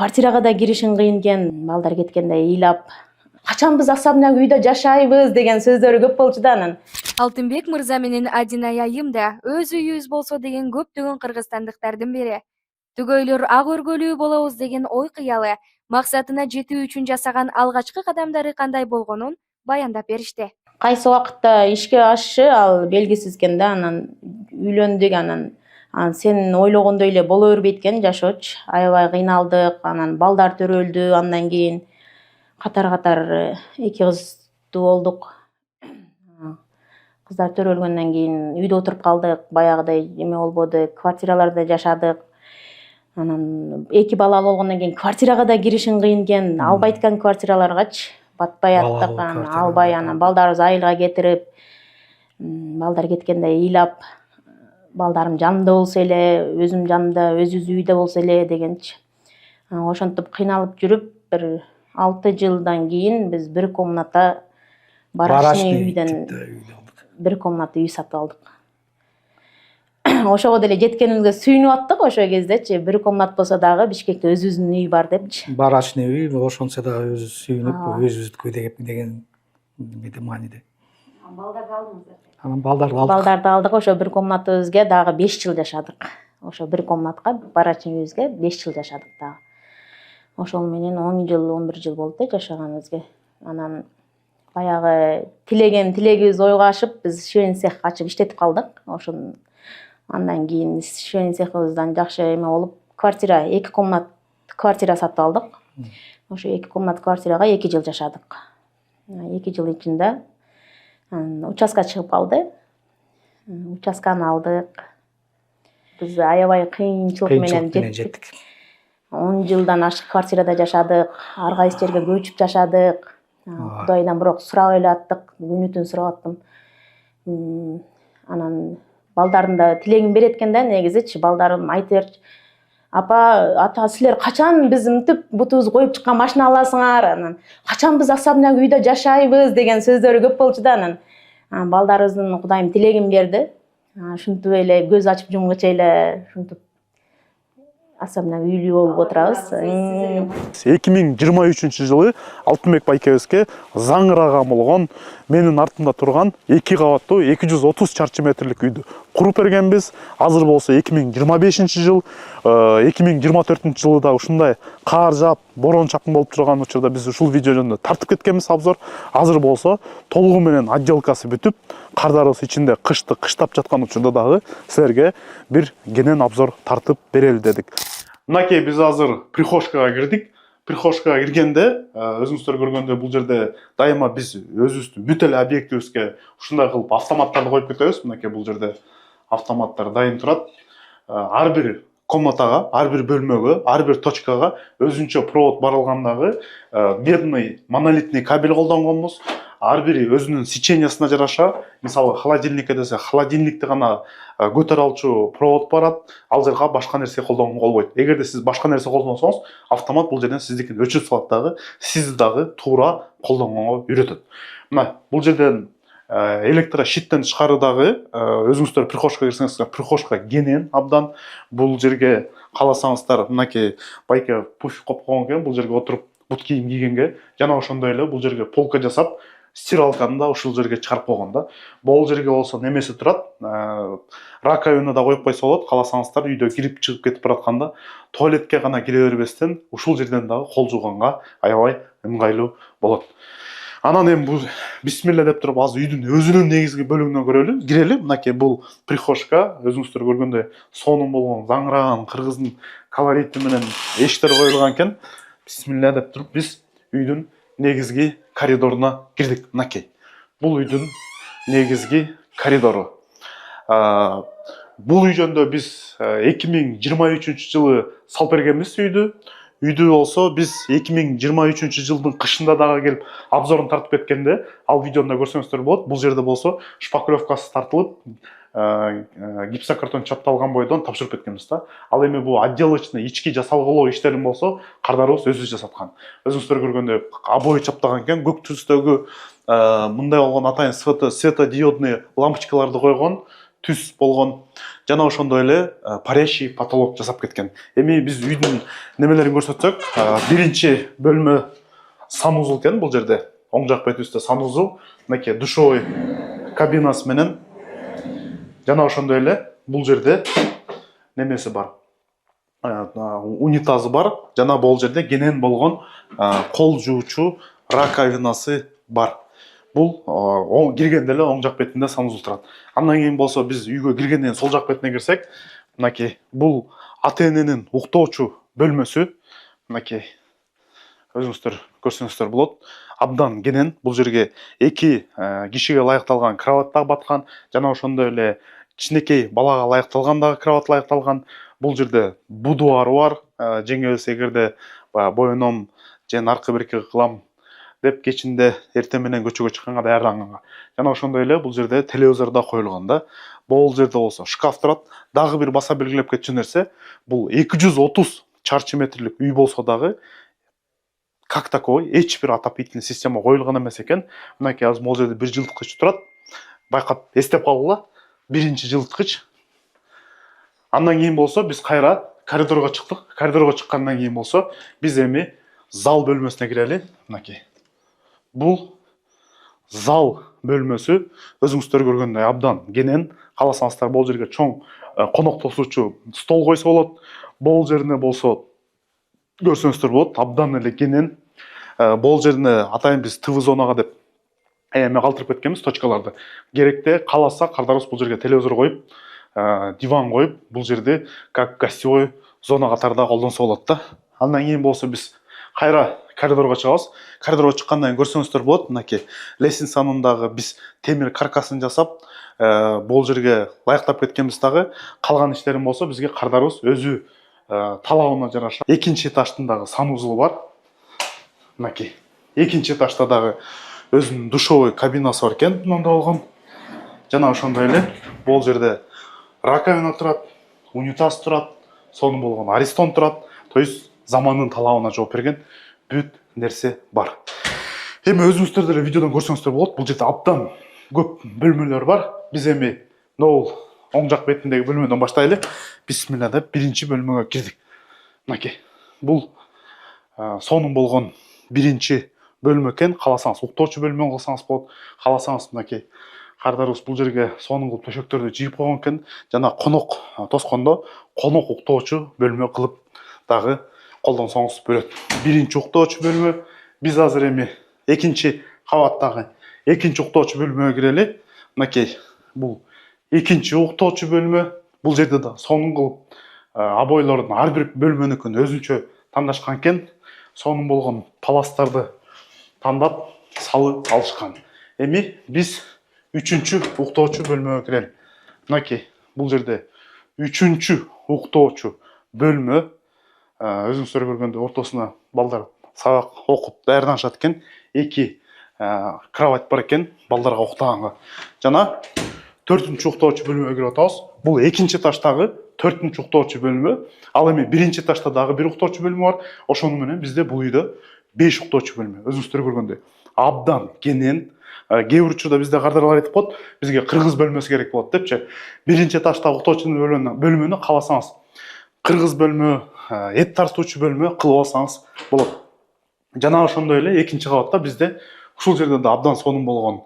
квартирага да киришин кыйын экен, балдар кеткенде ыйлап качан биз особняк үйдө жашайбыз деген сөздөрү көп болчу да анан. Алтынбек мырза менен Адинай айым да өз үйүбүз болсо деген көптөгөн кыргызстандыктардын бири. Түгөйлөр ак өргөлүү болобуз деген ой кыялы максатына жетүү үчүн жасаган алгачкы кадамдары кандай болгонун баяндап беришти. Кайсы убакытта ишке ашышы ал белгисиз экен да, анан үйлөндүк, анан сен ойлогондой эле боло бербейт экен жашоочу. Аябай кыйналдык, анан балдар төрөлдү, андан кийин катар эки кыздуу болдук. Кыздар төрөлгөндөн кийин үйдө отуруп калдык, баягыдай эме болбоду, квартираларда жашадык. Анан эки балалуу болгондон кийин квартирага да киришин кыйын экен, албайт экен квартираларгачы, батпай аттык, албай, анан балдарыбызды айылга кетирип, балдар кеткенде ыйлап, балдарым жанымда болсо эле, өзүм жанымда, өзүбүз үйдө болсо эле дегенчи. Ошентип кыйналып жүрүп, бир 6 жылдан кийин биз бир комната барачный үйдөн бир комната үй сатып алдык. Ошого деле жеткенимизге сүйүнүп аттык ошол кездечи. Бир комнат болсо дагы Бишкекте өзүбүздүн үй бар депчи. Барачный үй ошончо дагы өзү сүйүнүп, өзүбүздүкү деген мааниде. Балдарды алдыңыздар. Анан балдарды алдык. Балдарды алдык, ошо бир комнатыбызга дагы 5 жыл жашадык. Ошо бир комнатка барачный үйүбүзгө 5 жыл жашадык дагы. Ошол менен 10 жыл, 11 жыл болду жашаганыбызга. Анан баягы тилегибиз ойго ашып, биз швейный цех ачып иштетип калдык. Ошон андан кийин швейный цехыбыздан жакшы эме болуп, квартира, 2 комнат квартира сатып алдык. Ошо 2 комнат квартирага 2 жыл жашадык. 2 жыл ичинде участка чыгып калды. Участканы алдык. Биз аябай кыйынчылык менен жеттик. 10 жылдан ашык квартирада жашадык, ар кайсы жерге көчүп жашадык. Кудайдан бирок сурап эле аттык, күнү түн сурап аттым. Анан балдардын да тилегин берет экен да, негизичи балдарым айтып берчү. Апа, ата силер качан биз мынтип бутубузду коюп чыккан машина аласыңар? Анан качан биз особняк үйдө жашайбыз деген сөздөрү көп болчу да анан. Балдарыбыздын Кудайым тилегин берди. Ушинтип эле көз ачып жумгуча эле ушинтип особняк үйлүү болуп отурабыз. 2023 жылы Алтынбек байкебизге заңыраган болгон менин артымда турган 2 кабаттуу 230 чарчы метрлик үйдү куруп бергенбиз. Азыр болсо 2025 жыл, 2024 жылы да ушундай каар жаап, борон чапкын болуп турган учурда биз ушул видео жөнүндө тартып кеткенбиз обзор. Азыр болсо толугу менен отделкасы бүтүп, кардарыбыз ичинде кышты кыштап жаткан учурда дагы силерге бир кенен обзор тартып берели дедик. Мынакей биз азыр прихожкага кирдик. Прихожкага киргенде, өзүңүздөр көргөндөй бул жерде дайыма биз өзүбүздүн бүт эле объектибизге ушундай кылып автоматтарды коюп кетебиз. Мынакей бул жерде автоматтар дайым турат. Ар бир комнатага, ар бир бөлмөгө, ар бир точкага өзүнчө провод барылгандагы медный монолитный кабель колдонгонбуз. Ар бири өзүнүн сечениясына жараша, мисалы холодильникке десе, холодильникти гана көтөрө алчу провод барат, ал жерге башка нерсе колдонгонго болбойт. Эгерде сиз башка нерсе колдонсоңуз, автомат бул жерден сиздикин өчүрүп салат дагы, сизди дагы туура колдонгонго үйрөтөт. Мына бул жерден электрощиттен тышкары дагы өзүңүздөр прихожкага кирсеңиз, прихожка кенен абдан. Бул жерге кааласаңыздар, мынакей байке пуфик коюп койгон экен, бул жерге отуруп бут кийим кийгенге, жана ошондой эле бул жерге полка жасап, стиралканы да ушул жерге чыгарып койгон да. Бул жерге болсо немеси турат, раковина да коюп койсо болот. Кааласаңыздар, үйдө кирип чыгып кетип баратканда туалетке гана кире бербестен ушул жерден дагы кол жууганга аябай ыңгайлуу болот. Анан эми бул бисмилла деп туруп азыр үйдүн өзүнүн негизги бөлүгүнө кирели. Мынакей бул прихожка, өзүңүздөр көргөндөй сонун болгон заңыраган кыргыздын колорити менен эшиктер коюлган экен. Бисмилла деп туруп биз үйдүн негизги коридоруна кирдик. Мынакей бул үйдүн негизги коридору. Бул үй жөнүндө биз 2023 жылы салып бергенбиз үйдү. Үйдү болсо биз 2023 жылдын кышында дагы келип обзорун тартып кеткенде, ал видеону көрсөңүздөр болот. Бул жерде болсо шпаклевкасы тартылып, гипсокартон чапталган бойдон тапшырып кеткенбиз да. Ал эми бул отделочный ички жасалгылоо иштерин болсо кардарыбыз өзүбүз жасаткан. Өзүңүздөр көргөндөй обои чаптаган экен, көк түстөгү мындай болгон атайын светодиодный лампочкаларды койгон. түз болгон. Жана ошондой эле парящий потолок жасап кеткен. Эми биз үйдүн немелерин көрсөтсөк, биринчи бөлмө санузул экен бул жерде. Оң жак бетибизде санузул, мынакей душевой кабинасы менен. Жана ошондой эле бул жерде немеси бар. Унитазы бар. Жана бул жерде кенен болгон кол жуучу раковинасы бар. Бул киргенде эле оң жак бетинде санузул турат. Андан кийин болсо биз үйгө киргенден сол жак бетине кирсек, мынакей бул ата-эненин уктоочу бөлмөсү. Мынакей өзүңүздөр көрсөңүздөр болот. Абдан кенен. Бул жерге 2 кишиге ылайыкталган кровать дагы баткан. Жана ошондой эле кичинекей балага ылайыкталган дагы кровать ылайыкталган. Бул жерде будуары бар. Жеңебиз эгерде боюном же наркы бирки кылам деп кечинде эртең менен көчөгө чыкканга даярданганга. Жана ошондой эле бул жерде телевизор да коюлган да. Бул жерде болсо шкаф турат. Дагы бир баса белгилеп кетчү нерсе, бул 230 чарчы метрлик үй болсо дагы как такой эч бир отопительный система коюлган эмес экен. Мынакей азыр бул жерде бир жылыткыч турат. Байкап эстеп калгыла. Биринчи жылыткыч. Андан кийин болсо биз кайра коридорго чыктык. Коридорго чыккандан кийин болсо биз эми зал бөлмөсүнө кирели. Мынакей. Бул зал бөлмөсү өзүңүздөр көргөндөй абдан кенен. Кааласаңыздар бул жерге чоң конок тосуучу стол койсо болот. Бул жерине болсо көрсөңүздөр болот, абдан эле кенен. Бул жерине атайын биз ТВ зонага деп эме калтырып кеткенбиз точкаларды. Керекте кааласа кардарыбыз бул жерге телевизор коюп, диван коюп, бул жерде как гостевой зона катарында колдонсо болот да. Андан кийин болсо биз кайра коридорго чыгабыз. Коридорго чыккандан кийин көрсөңүздөр болот, мынакей лестницанын дагы биз темир каркасын жасап, бул жерге ылайыктап кеткенбиз дагы. Калган иштерин болсо бизге кардарыбыз өзү талабына жараша. Экинчи этаждын дагы санузулу бар. Мынакей. Экинчи этажда дагы өзүнүн душевой кабинасы бар экен, мында болгон. Жана ошондой эле бул жерде раковина турат, унитаз турат, сонун болгон аристон турат. То есть замандын талабына жооп берген бүт нерсе бар. Эми өзүңүздөр деле видеодон көрсөңүздөр болот. Бул жерде абдан көп бөлмөлөр бар. Биз эми нол оң жак бетиндеги бөлмөдөн баштайлы. Бисмилла деп биринчи бөлмөгө кирдик. Мынакей. Бул сонун болгон биринчи бөлмө экен. Кааласаңыз уктоочу бөлмө кылсаңыз болот. Кааласаңыз мынакей кардарыбыз бул жерге сонун кылып төшөктөрдү жийип койгон экен. Жана конок тоскондо конок уктоочу бөлмө кылып дагы колдонсоңуз болот. Биринчи уктоочу бөлмө. Биз азыр эми экинчи кабаттагы экинчи уктоочу бөлмөгө кирели. Мынакей бул экинчи уктоочу бөлмө. Бул жерде да сонун кылып обойлордун ар бир бөлмөнүкүн өзүнчө тандашкан экен. Сонун болгон паластарды тандап салып алышкан. Эми биз үчүнчү уктоочу бөлмөгө кирели. Мынакей бул жерде үчүнчү уктоочу бөлмө. Өзүңүздөр көргөндөй ортосуна балдар сабак окуп даярданышат экен. 2 кровать бар экен балдарга уктаганга. Жана 4-чү уктоочу бөлмөгө кирип атабыз. Бул экинчи этаждагы 4-чү уктоочу бөлмө. Ал эми биринчи этажда дагы бир уктоочу бөлмө бар. Ошону менен бизде бул үйдө 5 уктоочу бөлмө. Өзүңүздөр көргөндөй абдан кенен. Кээ бир учурда бизде кардарлар айтып коет, бизге кыргыз бөлмөсү керек болот депчи. Биринчи этаждагы уктоочу бөлмөнү кааласаңыз кыргыз бөлмө, эт тартуучу бөлмө кылып алсаңыз болот. Жана ошондой эле экинчи кабатта бизде ушул жерде да абдан сонун болгон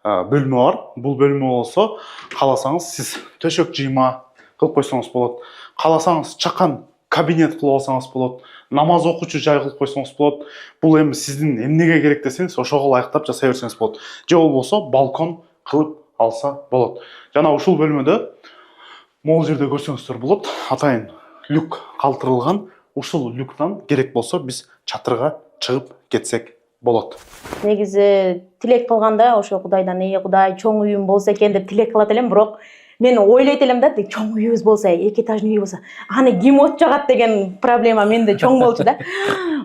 бөлмө бар. Бул бөлмө болсо кааласаңыз сиз төшөк жыйма кылып койсоңуз болот. Кааласаңыз чакан кабинет кылып алсаңыз болот. Намаз окуучу жай кылып койсоңуз болот. Бул эми сиздин эмнеге керек десеңиз, ошого ылайыктап жасай берсеңиз болот. Же болбосо балкон кылып алса болот. Жана ушул бөлмөдө могул жерде көрсөңүздөр болот. Атайын люк калтырылган. Ушул люктан керек болсо биз чатырга чыгып кетсек болот. Негизи тилек кылганда ошо Кудайдан Кудай чоң үйүм болсо экен деп тилек кылат элем, бирок мен ойлойт элем да, чоң үйүбүз болсо, 2 этажный үй болсо, аны ким от жагат деген проблема менде чоң болчу да.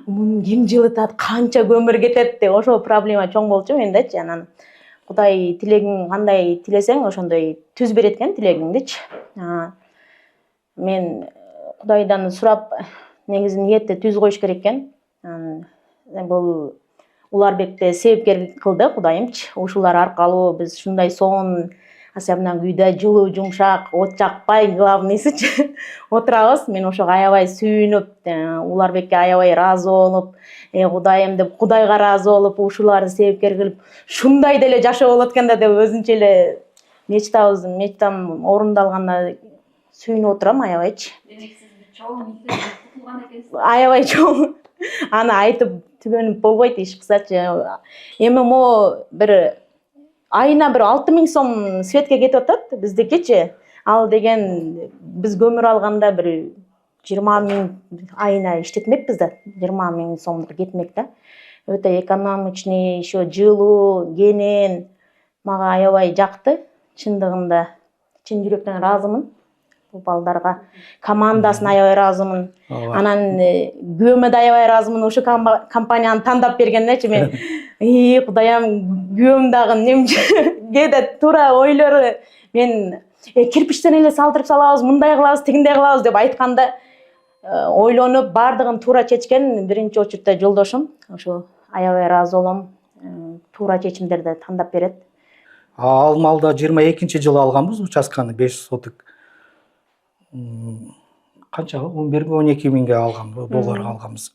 Муну ким жылытат, канча көмүр кетет деп ошол проблема чоң болчу мендечи. Анан Кудай тилегиң кандай тилесең ошондой түз берет экен тилегиңдичи. Мен Кудайдан сурап негизи ниетти түз коюш керек экен. Бул Уларбекте себепкер кылды Кудайымчы. Ушулар аркылуу биз ушундай сонун особенно үйдө жылуу жумшак, от жакпай, главныйсычы отурабыз. Мен ошого аябай сүйүнүп, Уларбекке аябай ыраазы болуп, Кудайым деп, Кудайга ыраазы болуп, ушуларды себепкер кылып, ушундай деле жашоо болот экен да деп өзүнчө эле мечтам орундалганына сүйүнүп отурам аябайчы. Демек сиз бир чоң кутулган экенсиз. Аябай чоң. Аны айтып түгөнүп болбойт иш кысачы. Эми могу бир айына бир 6000 сом светке кетип атат биздикичи. Ал деген биз көмүр алганда бир 20 000 айына иштетмекпиз да, 20 000 сомдук кетмек да. Өтө экономичный, еще жылуу, кенен. Мага аябай жакты. Чындыгында чын жүрөктөн ыраазымын. Бул балдарга командасына аябай ыраазымын. Анан күйөөмө да аябай ыраазымын. Ошо компанияны тандап бергендечи мен Кудайым, күйөөм дагы немче кээде туура ойлору мен кирпичтен эле салдырып салабыз, мындай кылабыз, тигиндей кылабыз деп айтканда ойлонуп баардыгын туура чечкен биринчи очуртта жолдошум. Ошо аябай ыраазы болом. Туура чечимдерди тандап берет. Ал малда 22-жылы алганбыз участканы 500 соток. Канчага? 11-12 миңге алган, долларга алганбыз.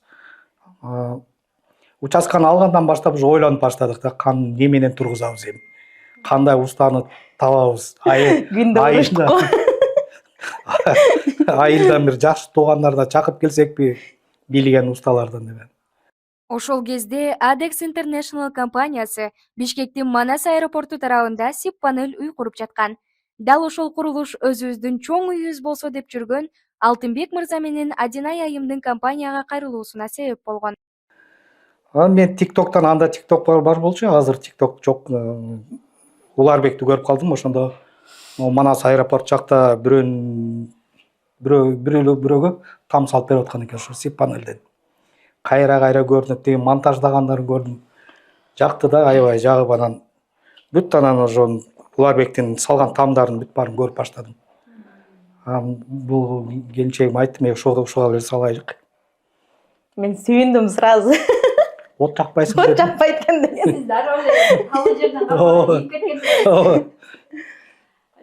Участканы алгандан баштап уже ойлонуп баштадык да, неменен тургузабыз эми. Кандай устаны табабыз? Айылдан бир жакшы туугандардан чакып келсекпи, билген усталардан деп. Ошол кезде ADEX International компаниясы Бишкектин Манас аэропорту тарабында сип панель үй куруп жаткан. Дал ошол курулуш өзүбүздүн чоң үйүбүз болсо деп жүргөн Алтынбек мырза менен Адинай айымдын компанияга кайрылуусуна себеп болгон. Мен TikTok'тан анда TikTok бар болчу, азыр TikTok жок. Уларбекти көрүп калдым, ошондо Манас аэропорт жакта бирөөгө там салып берип аткан экен ошо сип панелден. Кайра көрүнөт деген монтаждагандарын көрдүм. Жакты да аябай жагып анан бүт анан ошо Уларбектин салган тамдарын бүт баарын көрүп баштадым. Бул келинчегиме айттым, ошого эле салайлык. Мен сүйүндүм сразу. От жакпайсың От деп. жакпайт экен деген. Сиз дароо эле табуу жерден калып кеткенсиз.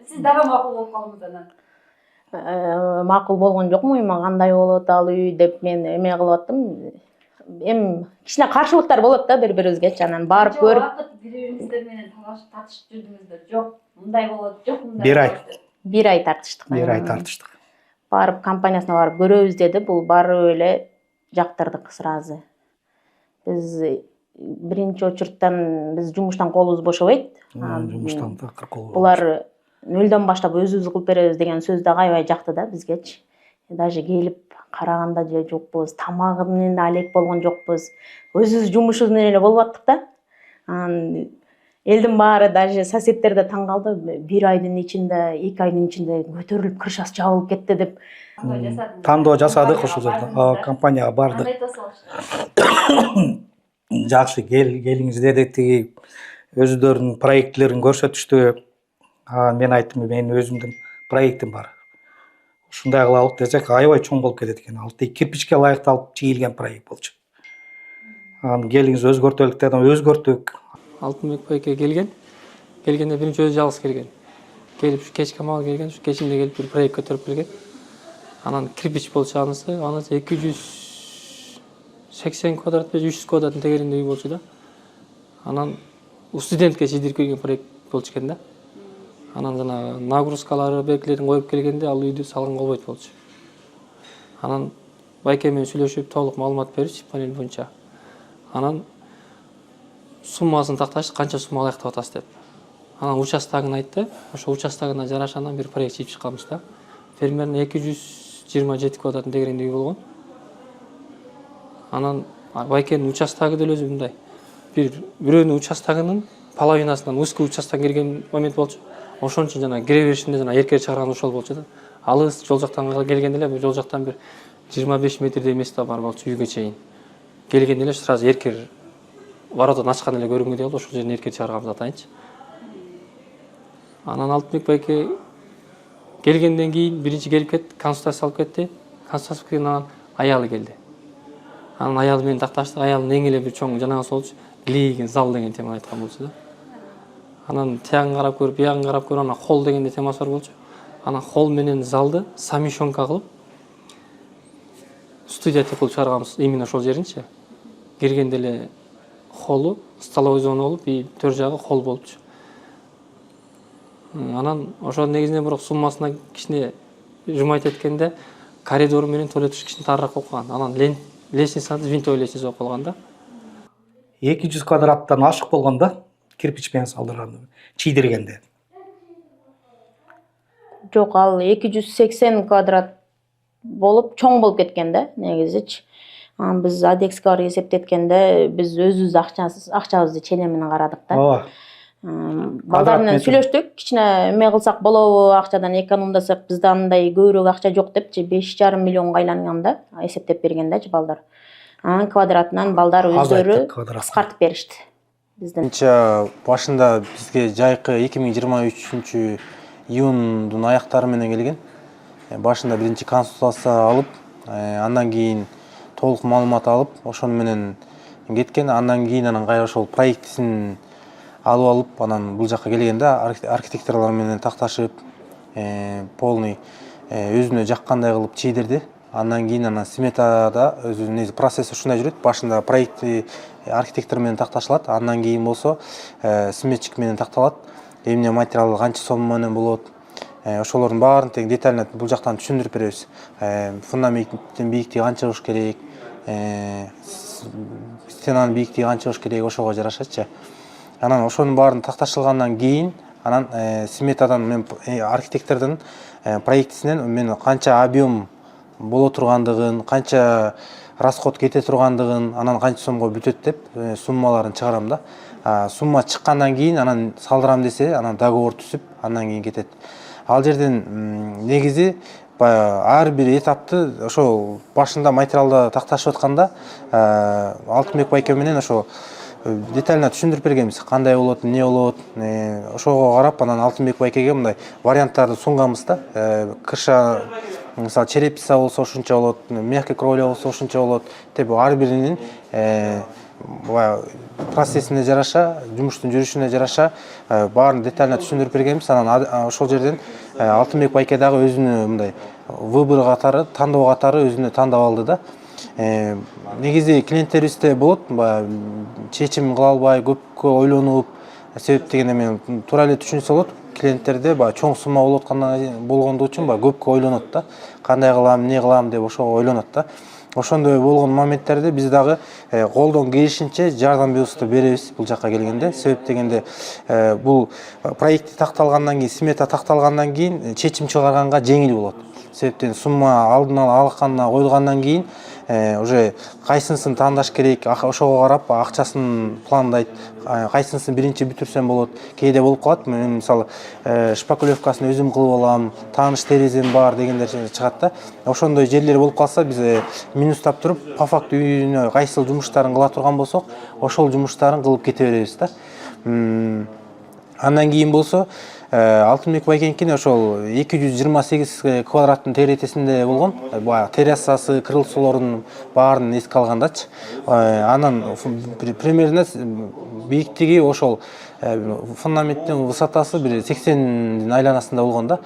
Сиз дагы макул болуп калдыңыз анан. Макул болгон жокмун, эми кандай болот ал үй деп мен эме кылып аттым. Эми кичине каршылыктар болот да бири-бирибизге, анан барып көрүп. Убакыт бири-бириңиздер менен тартышып жүрдүңүздөр. Жок, мындай болот, жок мындай. Бир ай. Бир ай тартыштык. Бир ай тартыштык. Барып компаниясына барып көрөбүз деди. Бул барып эле жактырдык сразу. Биз биринчи очурттан биз жумуштан колубуз бошобойт. Жумуштан да кол. Булар нөлдөн баштап өзүбүз кылып беребиз деген сөз дагы аябай жакты да бизгечи. Даже келип караганда же жокпуз, тамагы менен алек болгон жокпуз. Өзүбүз жумушубуз менен эле болуп аттык да. Анан элдин баары, даже соседдер да таң калды. 1 айдын ичинде, 2 айдын ичинде көтөрүлүп крышасы жабылып кетти деп. Тандоо жасадык ошол жерде. Компанияга бардык. Кандай тосолушту? Жакшы келиңиз дедик, тиги өзүлөрүнүн проектлерин көрсөтүштү. Мен айттым, менин өзүмдүн проектим бар. Ушундай кылалык десек, аябай чоң болуп кетет экен. Ал тек кирпичке ылайыкталып чийилген проект болчу. Келиңиз өзгөртөлүк дедим, өзгөрттүк. Алтынбек байке келгенде биринчи өзү жалгыз келген. Келип кечке мага келген, кечинде келип бир проект көтөрүп келген. Анан кирпич болчу анысы 280 квадрат, 300 квадраттын тегеринде үй болчу да. Анан студентке чийдирип келген проект болчу экен да. Анан жана нагрузкалары, белгилерин коюп келгенде ал үйдү салган болбойт болчу. Анан байке менен сүйлөшүп, толук маалымат берип, панель боюнча. Анан суммасын такташ, канча сумма аяктап атасыз деп. Анан участогун айтты. Ошо участогуна жараша анан бир проект чийип чыкканбыз да. Примерно 227 квадраттын тегеринде үй болгон. Анан байкенин участогу деле өзү мындай. Бирөөнүн участогунун половинасынан узкий участок келген момент болчу. Ошон үчүн жана кире беришинде жана эркер чыгарган ошол болчу да. Алыс жол жактан келгенде эле жол жактан бир 25 метрдей место бар болчу үйгө чейин. Келгенде эле сразу эркер воротон ачкан эле көрүнгөндөй болду, ошол жерден эркер чыгарганбыз атайынчы. Анан Алтынбек байке келгенден кийин биринчи келип кетти, консультация салып кетти. Консультация кийин анан аялы келди. Анан аялы менен такташтык, аялдын эң эле бир чоң жанагысы болчу, килейген зал деген теманы айткан болчу да. Анан тиягын карап көрүп, биягын карап көрүп, анан холл дегенде темасы бар болчу. Анан холл менен залды самишонка кылып студия деп кылып чыгарганбыз именно ошол жеринчи. Киргенде эле холлу, столовой зона болуп, и төр жагы холл болчу. Анан ошо негизинен бирок суммасына кичине жумайт эткенде коридор менен туалет кичине тарыраак болуп калган. Анан лестницаны винтовый лестница болуп калган да. 200 квадраттан ашык болгондо кирпич менен салдырган, чийдиргенде. Жок, ал 280 квадрат болуп чоң болуп кеткен да негизичи. Анан биз адекске барып эсептеткенде биз өзүбүз акчабызды чене менен карадык да. Ооба. Балдар менен сүйлөштүк, кичине эме кылсак болобу, акчадан экономдасак, бизде андай көбүрөөк акча жок депчи, 5,5 миллионго айланган да, эсептеп бергендечи балдар. Анан квадратынан балдар өздөрү кыскартып беришти бизден. Башында бизге жайкы 2023 июндун аяктары менен келген. Башында биринчи консультация алып, андан кийин толук маалымат алып, ошону менен кеткен. Андан кийин анан кайра ошол проектисин алып, анан бул жакка келгенде архитекторлор менен такташып, полный өзүнө жаккандай кылып чийдирди. Андан кийин анан сметада өзүнүн процесси ушундай жүрөт. Башында проекти архитектор менен такташылат, андан кийин болсо сметчик менен такталат. Эмне материал канча соммо менен болот. Ошолордун баарын тең детально бул жактан түшүндүрүп беребиз. Фундаменттин бийиктиги канча болуш керек, стенанын бийиктиги канча болуш керек, ошого жарашачы. Анан ошонун баарын такташылгандан кийин анан сметадан мен архитектордун проектисинен мен канча объем боло тургандыгын, канча расход кете тургандыгын, анан канча сомго бүтөт деп суммаларын чыгарам да. Сумма чыккандан кийин анан салдырам десе, анан договор түзүп, андан кийин кетет. Ал жерден негизи ар бир этапты ошол башында материалда такташып атканда Алтынбек байке менен ошо детально түшүндүрүп бергенбиз. Кандай болот, эмне болот, ошого карап анан Алтынбек байкеге мындай варианттарды сунганбыз да. Крыша мисалы черепица болсо ушунча болот, мягкий кровля болсо ушунча болот деп ар биринин процессине жараша, жумуштун жүрүшүнө жараша баарын детально түшүндүрүп бергенбиз. Анан ошол жерден Алтынбек байке дагы өзүнө мындай выбор катары, тандоо катары өзүнө тандап алды да. Негизи клиенттерибизде болот, чечим кыла албай, көпкө ойлонуп, себеп дегенде мен туура эле түшүнсө болот. Клиенттерде чоң сумма болгондугу үчүн көпкө ойлонот да. Кандай кылам, эмне кылам деп ошого ойлонот да. Ошондой болгон моменттерде биз дагы колдон келишинче жардамыбызды беребиз бул жакка келгенде. Себеп дегенде бул проекти такталгандан кийин, смета такталгандан кийин чечим чыгарганга жеңил болот. Себептен сумма алдын ала алаканына койылгандан кийин уже кайсынысын тандаш керек, ошого карап акчасын пландайт, кайсынысын биринчи бүтүрсөм болот. Кээде болуп калат, мен мисалы шпаклевкасын өзүм кылып алам, тааныш терезем бар дегендер чыгат да. Ошондой жерлер болуп калса, биз минустап туруп, по факту үйүнө кайсыл жумуштарын кыла турган болсок, ошол жумуштарын кылып кете беребиз да. Андан кийин болсо Алтынбек байкенкине ошол 228 квадраттын терезесинде болгон. Баягы террасасы, крыльцолордун баарын эске алгандачы. Анан примерно бийиктиги ошол фундаменттин высотасы бир 80 айланасында болгон да.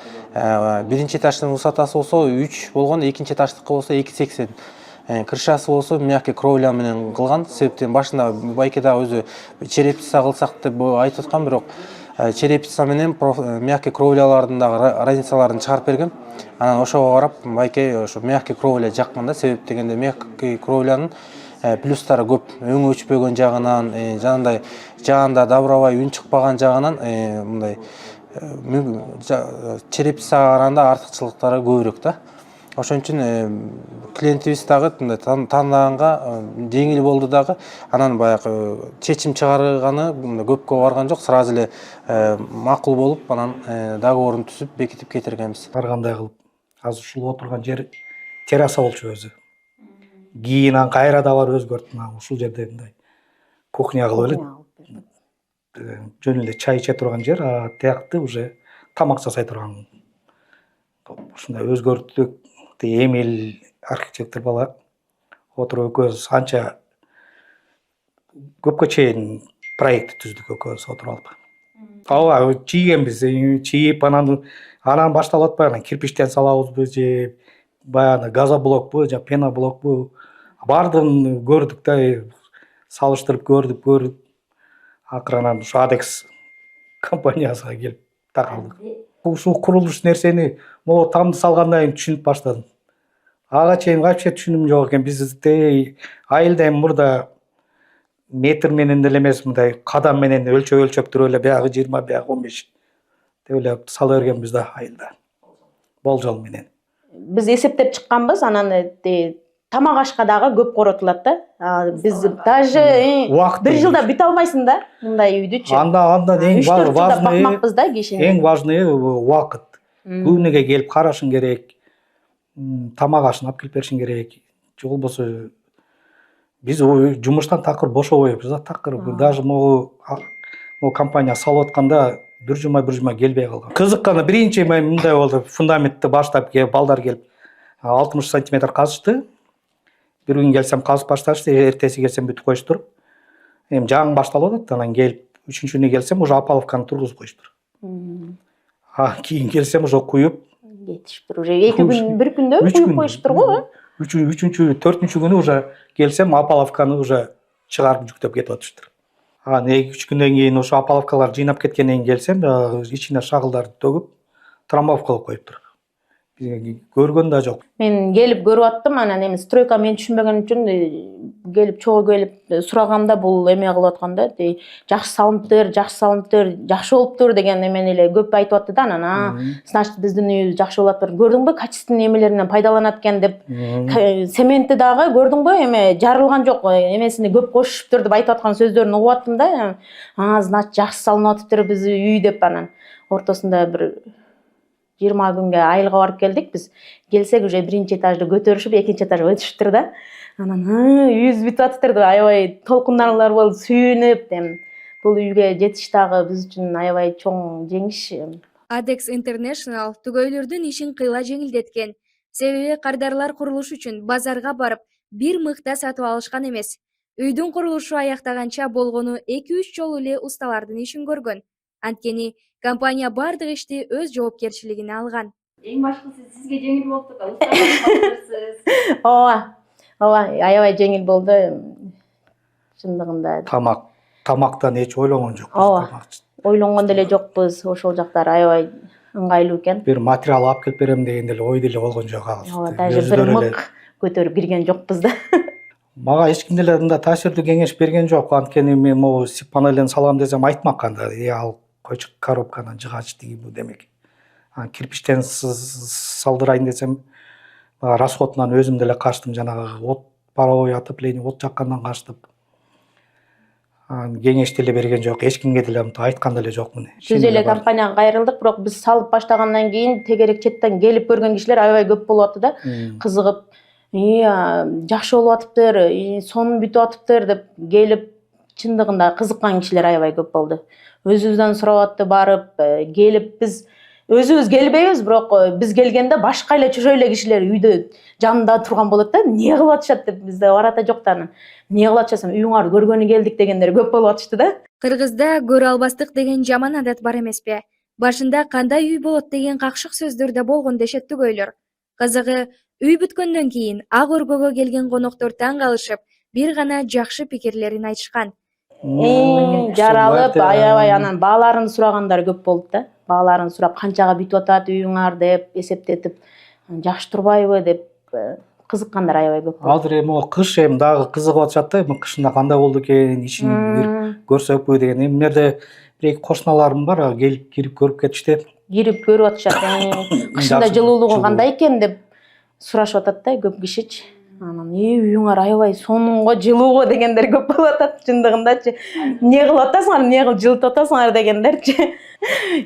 Биринчи этаждын высотасы болсо 3 болгон, экинчи этаждыкы болсо 2,80. Крышасы болсо мягкий кровля менен кылган. Себептен башында байке да өзү черепица кылсак деп айтып аткан, бирок черепица менен мягкий кровлялардын дагы разницаларын чыгарып берген. Анан ошого карап байке ошо мягкий кровля жаккан да. Себеп дегенде мягкий кровлянын плюстары көп. Өң өчпөгөн жагынан, жанагындай жаанда дабырабай үн чыкпаган жагынан мындай черепицага караганда артыкчылыктары көбүрөөк да. Ошон үчүн клиентибиз дагы тандаганга жеңил болду дагы. Анан баягы чечим чыгарганы көпкө барган жок, сразу эле макул болуп, анан договорун түзүп бекитип кетиргенбиз. Ар кандай кылып, азыр ушул отурган жер терраса болчу өзү. Кийин анан кайра да бар өзгөрттүм, ушул жерде мындай кухня кылып эле. Жөн эле чай иче турган жер, тиякты уже тамак жасай турган. Ушундай өзгөрттүк. Эмил архитектор бала отуруп экөөбүз анча көпкө чейин проектти түздүк экөөбүз отуруп алып. ооба чийгенбиз, чийип анан башталып атпайбы, анан кирпичтен салабызбы же баягы газоблокпу же пеноблокпу, баардыгын көрдүк да, салыштырып көрдүк. Акыры анан ушу Адекс компаниясына келип такалдык. Ушул курулуш нерсени могу тамды салгандан кийин түшүнүп баштадым. Ага чейин вообще түшүнүм жок экен. Бизде айылда эми мурда метр менен деле эмес, мындай кадам менен өлчөп туруп эле биягы 20, биягы 15 деп эле сала бергенбиз да айылда. Болжол менен. Биз эсептеп чыкканбыз, анан тамак ашка дагы көп коротулат да. Биз даже бир жылда бүтө алмайсың да мындай үйдүчү. Андан эң 3-4 жылда важный, бакмакпыз да кишини. эң важный убакыт. Күнүгө келип карашың керек. Тамак ашын алып келип беришиң керек. Же болбосо биз жумуштан такыр бошобойбуз да, такыр даже могу компания салып атканда бир жума келбей калган. Кызыкканы биринчи мындай болду, фундаментти баштап келип балдар келип 60 сантиметр казышты. Bir gün gelsem kazıp başlamıştı, ertesi gelsem бүтүп koyuştur. Hem жаңы башталып атат, анан келип, үчүнчүнү келсем уже Апаловканы тургузуп коюштур. Кийин келсем уже куюп кетиштир. Уже 2 күн, 1 күндө куюп коюштур го. Үчүнчү, 4-үнчү күнү уже келсем Апаловканы уже чыгарып жүктөп кетип атышты. Анан 2-3 күндөн кийин ошо Апаловкалар жыйнап кеткенден кийин келсем, ичине шагылдарды төгүп, трамбовка кылып коюптур. Көргөн да жок. Мен келип көрүп аттым, анан эми стройка мен түшүнбөгөн үчүн келип чогуу келип сураганда бул эме кылып атканда, жакшы салыныптыр, жакшы болуптур деген эмени эле көп айтып атты да. Анан значит биздин үйүбүз жакшы болуп атпыр. Көрдүңбү, качественный эмелеринен пайдаланат экен деп. Цементти дагы көрдүңбү, эме жарылган жок, эмесини көп кошуптур деп айтып аткан сөздөрүн угуп аттым да. Значит жакшы салынып атыптыр биз үй деп. Анан ортосунда бир 20 күнгө айылга барып келдик биз. Келсек уже биринчи этажды көтөрүшүп, экинчи этажга өтүшүптүр да. Анан үйүбүз бүтүп атыптыр деп аябай толкунарлар болуп сүйүнүп, бул үйгө жетиш дагы биз үчүн аябай чоң жеңиш. Adex International түгөйлөрдүн ишин кыйла жеңилдеткен. Себеби кардарлар курулуш үчүн базарга барып, бир мыкта сатып алышкан эмес. Үйдүн курулушу аяктаганча болгону 2-3 жолу эле усталардын ишин көргөн. Анткени компания бардык ишти өз жоопкерчилигине алган. Эң башкысы сизге жеңил болуп атат, усталык. Ооба, аябай жеңил болду. Чындыгында. Тамактан эч ойлогон жокпуз. Ооба. Ойлонгон деле жокпуз. Ошол жактар аябай ыңгайлуу экен. Бир материал алып келип берем деген деле ой деле болгон жок агыбыз. Ооба, даже бир мык көтөрүп кирген жокпуз да. Мага эч ким деле мындай таасирдүү кеңеш берген жок. Анткени мен могу сип панелден салам десем айтмаккан да. Ал койчу коробканы жыгач тиги бу демек. Кирпичтен салдырайын десем, расходунан өзүм деле качтым, жанагы от паровой отопление, от жаккандан качтым. Кеңеш деле берген жок, эч кимге деле айткан деле жокмун. Түз эле компанияга кайрылдык, бирок биз салып баштагандан кийин тегерек четтен келип көргөн кишилер аябай көп болуп атты да. Кызыгып, жакшы болуп атыптыр, сонун бүтүп атыптыр деп келип, чындыгында кызыккан кишилер аябай көп болду. Өзүбүздөн сурап атты, барып, келип биз өзүбүз келбейбиз, бирок биз келгенде башка эле чөшө эле кишилер үйдө жанында турган болот да. Эмне кылып атышат деп бизде барата жок да. Эмне кылып атышасың, үйүңарды көргөнү келдик дегендер көп болуп атышты да. Кыргызда көрө албастык деген жаман адат бар эмеспи? Башында кандай үй болот деген какшык сөздөр да болгон дешет түгөйлөр. Кызыгы, үй бүткөндөн кийин ак өргөгө келген коноктор таң калышып, бир гана жакшы пикирлерин айтышкан. Жаралып, аябай анан бааларын сурагандар көп болду да. Бааларын сурап, канчага бүтүп атат үйүңөр деп эсептетип, жакшы турбайбы деп кызыккандар аябай көп болду. Азыр эми кыш дагы кызыгып атышат да, кышында кандай болду экен, ишин бир көрсөкпү деген. Эми мерде бир кошуналарым бар, келип кирип көрүп кетишти. Кирип көрүп атышат. Кышында жылуулугу кандай экен деп сурашып атат да көп кишичи. Анан үйүңөр аябай сонунго жылууго дегендер көп болуп атат чындыгындачы. Эмне кылып атасыңар, эмне кылып жылытып атасыңар дегендерчи.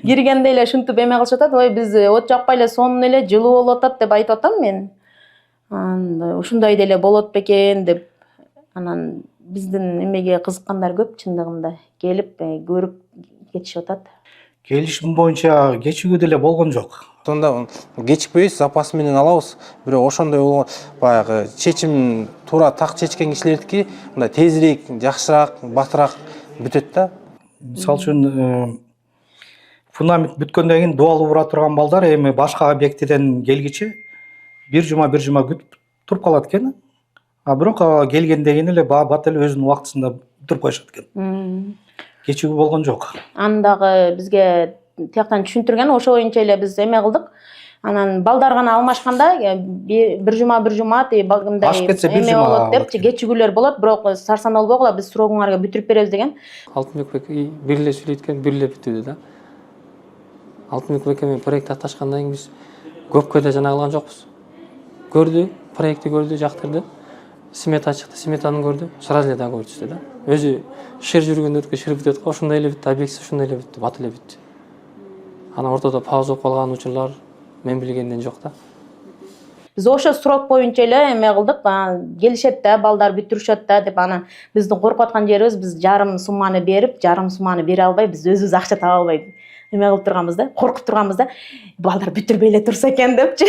Киргенде эле шынтып эме кылышып атат, ой биз от жакпай эле сонун эле жылуу болуп атат деп айтып атам мен. Ушундай деле болот бекен деп. Анан биздин эмеге кызыккандар көп чындыгында. Келип көрүп кетишип атат. Келишим боюнча кечигүү деле болгон жок. Сонда кечикпейбиз, запас менен алабыз. Бирок ошондой болгон баягы чечим туура так чечкен кишилердики мындай тезирээк, жакшыраак, батыраак бүтөт да. Мисалы үчүн фундамент бүткөндөн кийин дуал ура турган балдар эми башка объектиден келгиче бир жума күтүп туруп калат экен. А бирок келгенден кийин эле бат эле өзүнүн убактысында бүтүрүп коюшат экен. Кечигүү болгон жок. Аны дагы бизге тияктан түшүндүргөн, ошо боюнча эле биз эме кылдык. Анан балдар гана алмашканда бир жума мындай Ашып кетсе бир эме жума болот алат депчи, экен. кечигүүлөр болот, бирок сарсанаа болбогула, биз срогуңарга бүтүрүп беребиз деген. Алтынбек байке бир эле сүйлөйт экен, бир эле бүтүүдө да. Алтынбек байке менен проект атташкандан кийин биз көпкө да жана кылган жокпуз. Көрдү, проектти көрдү, жактырды. Смета чыкты, сметаны көрдү, сразу эле договор түздү да. Өзү шер жүргөндө шер бүтөт го, ушундай эле бүттү, объект ушундай эле бүттү, бат эле бүттү. Анан ортодо пауза болуп калган учурлар мен билгенден жок да. Биз ошо срок боюнча эле эме кылдык, келишет да, балдар бүтүрүшөт да деп, анан биздин коркуп аткан жерибиз, биз жарым сумманы берип, жарым сумманы бере албай, биз өзүбүз акча таба албай эме кылып турганбыз да, коркуп турганбыз да. Балдар бүтүрбөй эле турса экен депчи.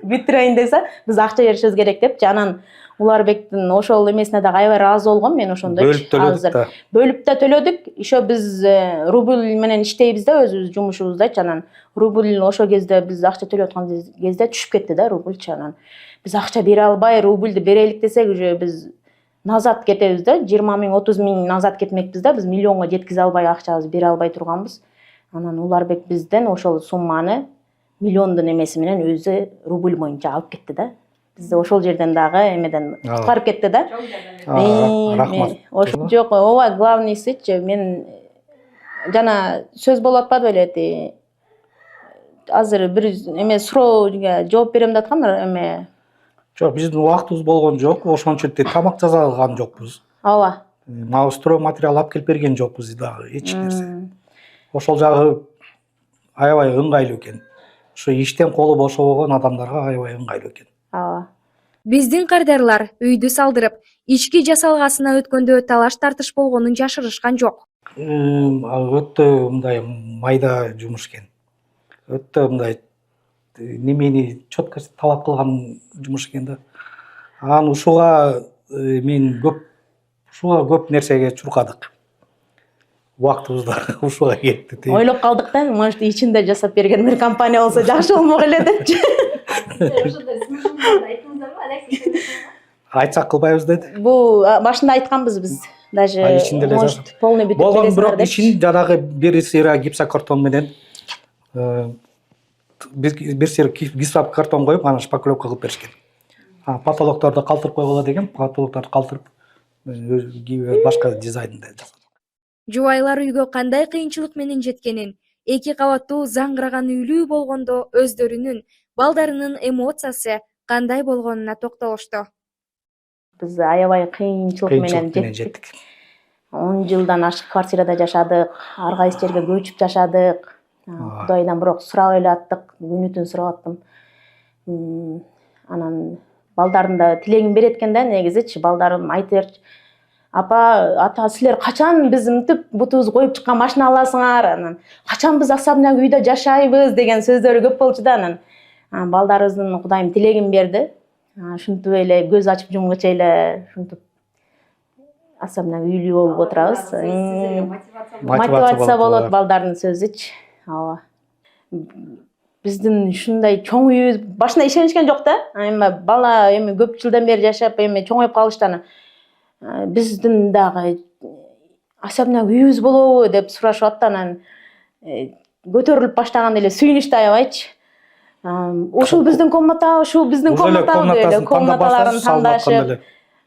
Бүтүрөйүн десе, биз акча беришибиз керек депчи. Анан Уларбектин ошол эмесине дагы аябай ыраазы болгом мен ошондо. Бөлүп төлөдүк да. Бөлүп да төлөдүк. Ошо биз рубль менен иштейбиз да, өзүбүз жумушубуздачы. Анан рубль ошо кезде биз акча төлөп аткан кезде түшүп кетти да рубльчи. Анан биз акча бере албай, рубльди берелик десек, уже биз назад кетебиз да, 20 миң, 30 миң назад кетмекпиз да, биз миллионго жеткизе албай, акчабызды бере албай турганбыз. Анан Уларбек бизден ошол сумманы миллиондун эмеси менен өзү рубль боюнча алып кетти да. Бизди ошол жерден дагы эмеден куткарып кетти да. Рахмат. Ошо жок, ооба, главныйсычы мен жана сөз болуп атпады беле, азыр бир эме суроого жооп берем деп аткам, эме Жок, биздин убактыбыз болгон жок, ошон үчүн тамак жаса алган жокпуз. ооба. Мага строй материал алып келип берген жокпуз дагы эч нерсе. Ошол жагы аябай ыңгайлуу экен. Ошо иштен колу бошобогон адамдарга аябай ыңгайлуу экен. Ооба. Биздин кардарлар үйдү салдырып, ички жасалгасына өткөндө талаш тартыш болгонун жашырышкан жок. Өтө мындай майда жумуш экен. Өтө мындай немени четко талап кылган жумуш экен да. Анан ушуга көп нерсеге чуркадык. Убактыбызда ушуга кетти. Ойлоп калдык да, может ичинде жасап берген бир компания болсо жакшы болмок эле депчи. Ошондой смышларды айттыңыздарбы, Алексей? Айтсак кылбайбыз деди. Бул башында айтканбыз биз. Даже ичинде эле может полный бүтүп болгон, бересиңер бирок депчи. ишин жанагы бир сыйра гипсокартон менен бир сыйра гипсокартон коюп, анан шпаклевка кылып беришкен. Потолокторду калтырып койгула деген, потолокторду калтырып башка дизайнда жасадык. Жубайлар үйгө кандай кыйынчылык менен жеткенин, 2 кабаттуу заңгыраган үйлүү болгондо өздөрүнүн, балдарынын эмоциясы кандай болгонуна токтолушту. Биз аябай кыйынчылык менен жеттик. 10 жылдан ашык квартирада жашадык, ар кайсы жерге көчүп жашадык. Кудайдан бирок сурап эле аттык, күнү-түн сурап аттым. Анан балдардын да тилегин берет экен да, негизичи балдарым айтып берчү. Апа, ата, силер качан биз мынтип бутубузду коюп чыккан машина аласыңар? Анан качан биз особняк үйдө жашайбыз деген сөздөрү көп болчу да. Анан балдарыбыздын Кудайым тилегин берди. Ушинтип эле көз ачып жумгуча эле ушинтип особняк үйлүү болуп отурабыз. Мотивация болот балдардын сөзүчү. Ооба. Биздин ушундай чоң үй башында ишенишкен жок да. Эми бала көп жылдан бери жашап, чоңоюп калыштан биздин дагы особняк үйүбүз болобу деп сурашып атты. Анан көтөрүлүп баштаганда эле сүйүнүштү аябайчы. Ушул биздин комната, ушул биздин комната деп комнаталарын тандашып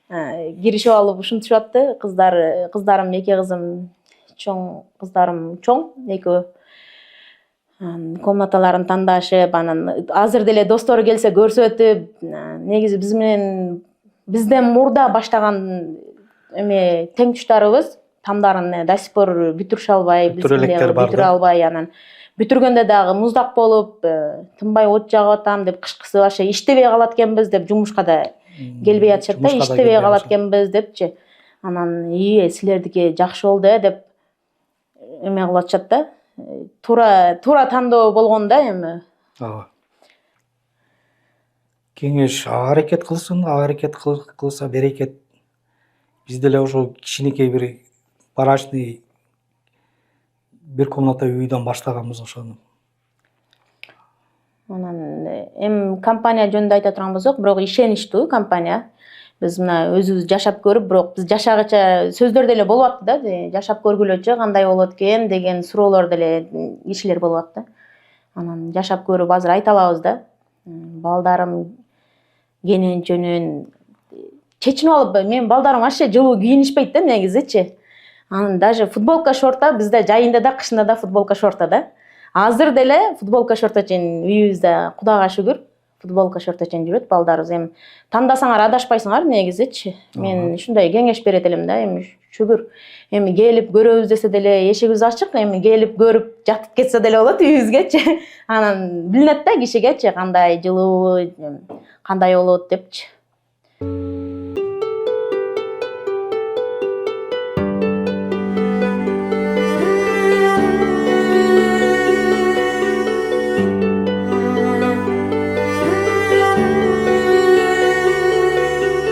киришип алып ушинтип атты. Кыздарым, 2 кызым, чоң кыздарым чоң, 2 комнаталарын тандашып, анан азыр деле достору келсе көрсөтүп, негизи бизден мурда баштаган теңтүштарыбыз тамдарын до сих пор бүтүрүшө албай, бүтүрө албай, анан бүтүргөндө дагы муздак болуп, тынбай от жагып атам деп кышкысы вообще иштебей калат экенбиз деп, жумушка да келбей атышат да, иштебей калат экенбиз депчи. Анан силердики жакшы болду деп эме кылып атышат да. Туура тандоо болгон да эми. Ооба. Кеңеш аракет кылсын, аракет кылса берекет. Биз деле ошо кичинекей бир барачный бир комната үйдөн баштаганбыз ошону. Анан эми компания жөнүндө айта турган болсок, бирок ишеничтүү компания. Биз мына өзүбүз жашап көрүп, бирок биз жашагыча сөздөр деле болуп атты да, жашап көргүлөчү кандай болот экен деген суроолор деле кишилер болуп атты. Анан жашап көрүп азыр айта алабыз да. Балдарым кенен чөнөн чечинип алып, менин балдарым вообще жылуу кийинишпейт да негизичи. Анан даже футболка шорта бизде жайында да кышында да футболка шорта да. Азыр деле футболка шорта чейин үйүбүздө Кудайга шүгүр футболка шорта чейин жүрөт балдарыбыз. Эми тандасаңар адашпайсыңар негизичи. Мен ушундай кеңеш берет элем да, эми шүгүр. Эми келип көрөбүз десе деле эшигибиз ачык, эми келип көрүп жатып кетсе деле болот үйүбүзгечи. Анан билинет да кишигечи кандай жылуу, кандай болот депчи.